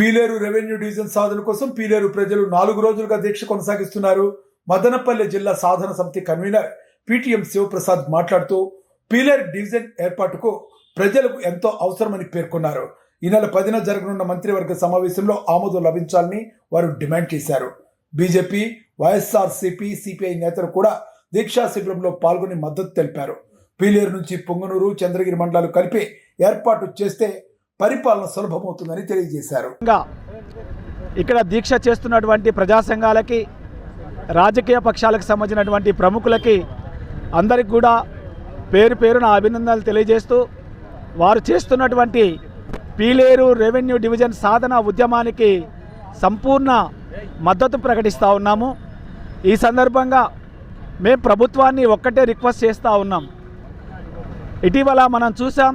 Pileru revenue division సాధన కోసం పీలేరు ప్రజలు 4 రోజులుగా దీక్ష కొనసాగిస్తున్నారు. మదనపల్లె జిల్లా సాధన సమితి కన్వీనర్ పీటీఎం శివప్రసాద్ మాట్లాడుతూ పీలేరు డివిజన్ ఏర్పాటుకు ప్రజలకు ఎంతో అవసరమని పేర్కొన్నారు. ఈ నెల 10న జరగనున్న మంత్రివర్గ సమావేశంలో ఆమోదం లభించాలని వారు డిమాండ్ చేశారు. బీజేపీ, వైఎస్ఆర్సీపీ, సిపిఐ నేతలు కూడా దీక్షా శిబిరంలో పాల్గొని మద్దతు తెలిపారు. పీలేరు నుంచి పొంగనూరు, చంద్రగిరి మండలాలు కలిపి ఏర్పాటు చేస్తే పరిపాలన సులభమవుతుందని తెలియజేశారు. ఇక్కడ దీక్ష చేస్తున్నటువంటి ప్రజా సంఘాలకి, రాజకీయ పక్షాలకు సంబంధించినటువంటి ప్రముఖులకి అందరికి కూడా పేరు పేరున అభినందనలు తెలియజేస్తూ వారు చేస్తున్నటువంటి పీలేరు రెవెన్యూ డివిజన్ సాధన ఉద్యమానికి సంపూర్ణ మద్దతు ప్రకటిస్తూ ఉన్నాము. ఈ సందర్భంగా మేము ప్రభుత్వాన్ని ఒక్కటే రిక్వెస్ట్ చేస్తూ ఉన్నాం. ఇటీవల మనం చూసాం,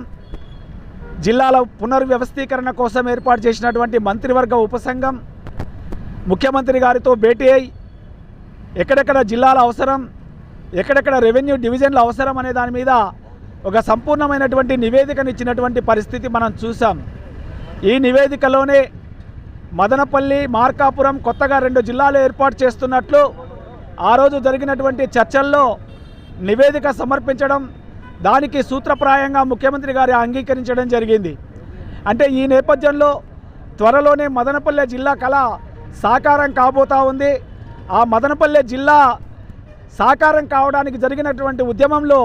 జిల్లాల పునర్వ్యవస్థీకరణ కోసం ఏర్పాటు చేసినటువంటి మంత్రివర్గ ఉపసంఘం ముఖ్యమంత్రి గారితో భేటీ అయి ఎక్కడెక్కడ జిల్లాల అవసరం, ఎక్కడెక్కడ రెవెన్యూ డివిజన్ల అవసరం అనే దాని మీద ఒక సంపూర్ణమైనటువంటి నివేదికను ఇచ్చినటువంటి పరిస్థితి మనం చూసాం. ఈ నివేదికలోనే మదనపల్లి, మార్కాపురం కొత్తగా 2 జిల్లాలు ఏర్పాటు చేస్తున్నట్లు ఆ రోజు జరిగినటువంటి చర్చల్లో నివేదిక సమర్పించడం, దానికి సూత్రప్రాయంగా ముఖ్యమంత్రి గారు అంగీకరించడం జరిగింది. అంటే ఈ నేపథ్యంలో త్వరలోనే మదనపల్లె జిల్లా కళ సాకారం కాబోతా ఉంది. ఆ మదనపల్లె జిల్లా సాకారం కావడానికి జరిగినటువంటి ఉద్యమంలో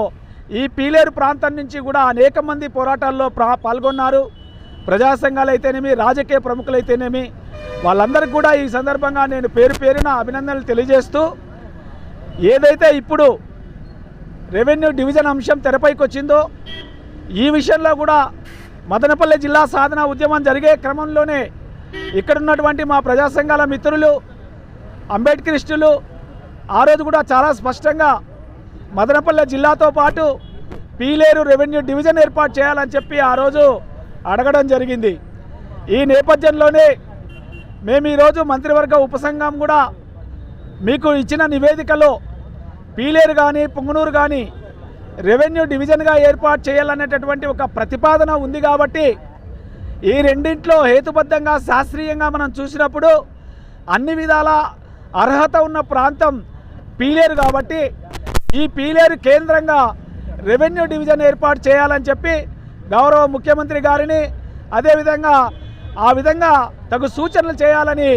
ఈ పీలేరు ప్రాంతం నుంచి కూడా అనేక మంది పోరాటాల్లో పాల్గొన్నారు. ప్రజా సంఘాలు అయితేనేమి, రాజకీయ ప్రముఖులైతేనేమి, వాళ్ళందరికీ కూడా ఈ సందర్భంగా నేను పేరు పేరున అభినందనలు తెలియజేస్తూ, ఏదైతే ఇప్పుడు రెవెన్యూ డివిజన్ అంశం తెరపైకి వచ్చిందో ఈ విషయంలో కూడా మదనపల్లె జిల్లా సాధన ఉద్యమం జరిగే క్రమంలోనే ఇక్కడున్నటువంటి మా ప్రజా సంఘాల మిత్రులు, అంబేద్కరిస్టులు ఆ రోజు కూడా చాలా స్పష్టంగా మదనపల్లె జిల్లాతో పాటు పీలేరు రెవెన్యూ డివిజన్ ఏర్పాటు చేయాలని చెప్పి ఆ రోజు అడగడం జరిగింది. ఈ నేపథ్యంలోనే మేము ఈరోజు మంత్రివర్గ ఉపసంఘం కూడా మీకు ఇచ్చిన నివేదికలో పీలేరు కానీ, పొంగనూరు కానీ రెవెన్యూ డివిజన్గా ఏర్పాటు చేయాలనేటటువంటి ఒక ప్రతిపాదన ఉంది. కాబట్టి ఈ రెండింట్లో హేతుబద్ధంగా, శాస్త్రీయంగా మనం చూసినప్పుడు అన్ని విధాల అర్హత ఉన్న ప్రాంతం పీలేరు. కాబట్టి ఈ పీలేరు కేంద్రంగా రెవెన్యూ డివిజన్ ఏర్పాటు చేయాలని చెప్పి గౌరవ ముఖ్యమంత్రి గారిని, అదేవిధంగా ఆ విధంగా తగు సూచనలు చేయాలని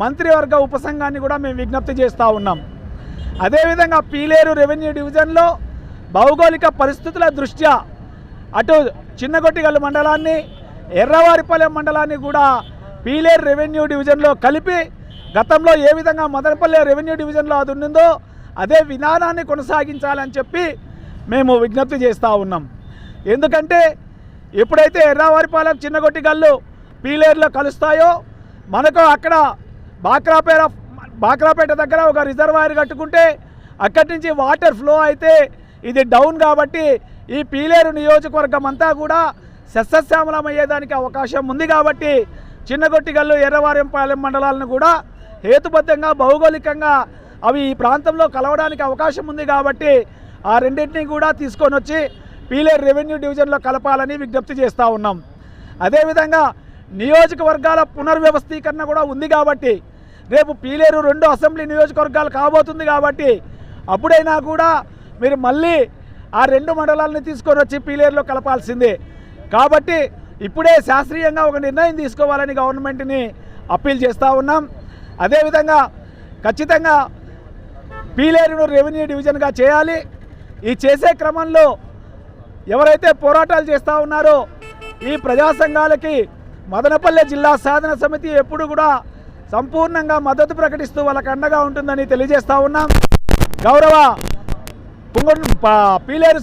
మంత్రివర్గ ఉపసంఘాన్ని కూడా మేము విజ్ఞప్తి చేస్తూ ఉన్నాం. అదేవిధంగా పీలేరు రెవెన్యూ డివిజన్లో భౌగోళిక పరిస్థితుల దృష్ట్యా అటు చిన్నగొట్టిగల్లు మండలాన్ని, ఎర్రవారిపల్లెం మండలాన్ని కూడా పీలేరు రెవెన్యూ డివిజన్లో కలిపి గతంలో ఏ విధంగా మదనపల్లె రెవెన్యూ డివిజన్లో అది ఉండిందో అదే విధానాన్ని కొనసాగించాలని చెప్పి మేము విజ్ఞప్తి చేస్తూ ఉన్నాం. ఎందుకంటే ఎప్పుడైతే ఎర్రవారిపాలెం, చిన్నగొట్టిగల్లు పీలేరులో కలుస్తాయో మనకు అక్కడ బాక్రాపేట దగ్గర ఒక రిజర్వాయర్ కట్టుకుంటే అక్కడి నుంచి వాటర్ ఫ్లో అయితే ఇది డౌన్. కాబట్టి ఈ పీలేరు నియోజకవర్గం అంతా కూడా సస్యశ్యామలం అయ్యేదానికి అవకాశం ఉంది. కాబట్టి చిన్నగొట్టిగల్లు, ఎర్రవారిపాలెం మండలాలను కూడా హేతుబద్ధంగా, భౌగోళికంగా అవి ఈ ప్రాంతంలో కలవడానికి అవకాశం ఉంది. కాబట్టి ఆ రెండింటినీ కూడా తీసుకొని వచ్చి పీలేరు రెవెన్యూ డివిజన్లో కలపాలని విజ్ఞప్తి చేస్తూ ఉన్నాం. అదేవిధంగా నియోజకవర్గాల పునర్వ్యవస్థీకరణ కూడా ఉంది. కాబట్టి రేపు పీలేరు 2 అసెంబ్లీ నియోజకవర్గాలు కాబోతుంది. కాబట్టి అప్పుడైనా కూడా మీరు మళ్ళీ ఆ 2 మండలాలని తీసుకొని వచ్చి పీలేరులో కలపాల్సిందే. కాబట్టి ఇప్పుడే శాస్త్రీయంగా ఒక నిర్ణయం తీసుకోవాలని గవర్నమెంట్ని అప్పీల్ చేస్తూ ఉన్నాం. అదేవిధంగా ఖచ్చితంగా పీలేరును రెవెన్యూ డివిజన్గా చేయాలి. ఈ చేసే క్రమంలో ఎవరైతే పోరాటాలు చేస్తూ ఉన్నారో ఈ ప్రజా సంఘాలకి మదనపల్లె జిల్లా సాధన సమితి ఎప్పుడు కూడా సంపూర్ణంగా మద్దతు ప్రకటిస్తూ వాళ్ళకు అండగా ఉంటుందని తెలియజేస్తూ ఉన్నాం. గౌరవ పీలేరు